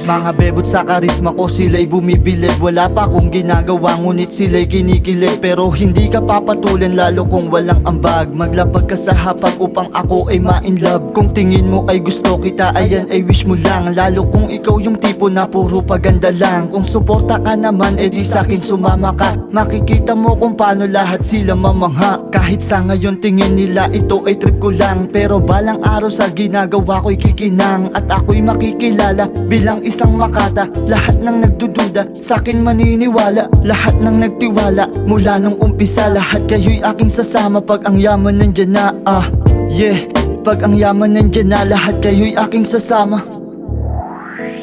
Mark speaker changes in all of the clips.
Speaker 1: Mga bebot sa karisma ko, sila'y bumibilib. Wala pa akong ginagawa, ngunit sila'y kinikilig. Pero hindi ka papatulan, lalo kung walang ambag. Maglapag ka sa hapag upang ako ay ma-inlove. Kung tingin mo ay gusto kita, ayan ay wish mo lang. Lalo kung ikaw yung tipo na puro paganda lang. Kung suporta ka naman, edi sa'kin sumama ka. Makikita mo kung paano lahat sila mamangha. Kahit sa ngayon tingin nila ito ay trip ko lang, pero balang araw sa ginagawa ko'y kikinang. At ako'y makikilala bilang isang makata. Lahat ng nagdududa sa'kin maniniwala. Lahat ng nagtiwala mula nung umpisa. Lahat kayo'y aking sasama pag ang yaman nandyan na. Pag ang yaman nandyan na, lahat kayo'y aking sasama.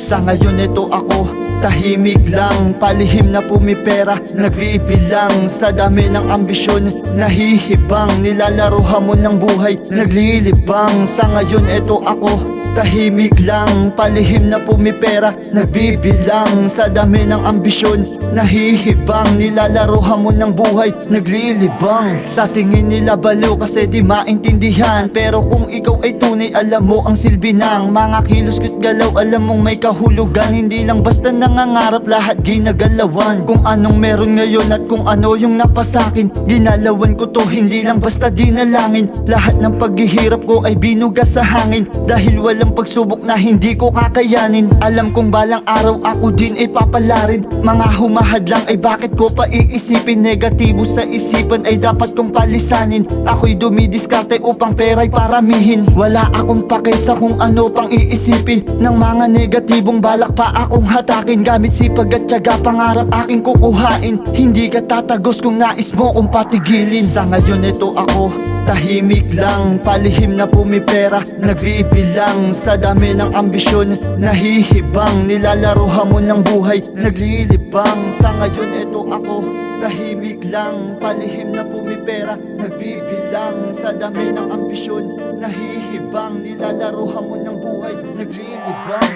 Speaker 1: Sa ngayon ito ako, tahimik lang, palihim na pumipera. Nagliibilang sa dami ng ambisyon, nahihibang, nilalaro hamon ng buhay, naglilibang. Sa ngayon ito ako, tahimik lang, palihim na pumipera. Nagbibilang sa dami ng ambisyon, nahihibang, nilalaro hamon ng buhay, naglilibang. Sa tingin nila baliw kasi di maintindihan, pero kung ikaw ay tunay, alam mo ang silbi ng mga kilos ko't galaw. Alam mong may kahulugan, hindi lang basta nangangarap, lahat ginagalawan. Kung anong meron ngayon at kung ano yung napasakin, ginalawan ko to, hindi lang basta dinalangin. Lahat ng paghihirap ko ay binugas sa hangin, dahil walang pagsubok na hindi ko kakayanin. Alam kong balang araw ako din ay papalarin. Mga humahad lang ay bakit ko pa iisipin? Negatibo sa isipan ay dapat kong palisanin. Ako'y dumidiskarte upang pera'y paramihin. Wala akong pake sa kung ano pang iisipin ng mga negatibong balak pa akong hatakin. Gamit sipag at tiyaga, pangarap aking kukuhain. Hindi ka tatagos kung nais mo kong patigilin. Sa ngayon ito ako, tahimik lang, palihim na pumipera. Nagbibilang sa dami ng ambisyon, nahihibang, nilalaro hamon ng buhay, naglilibang. Sa ngayon ito ako, tahimik lang, palihim na pumipera. Nagbibilang sa dami ng ambisyon, nahihibang, nilalaro hamon ng buhay, naglilibang.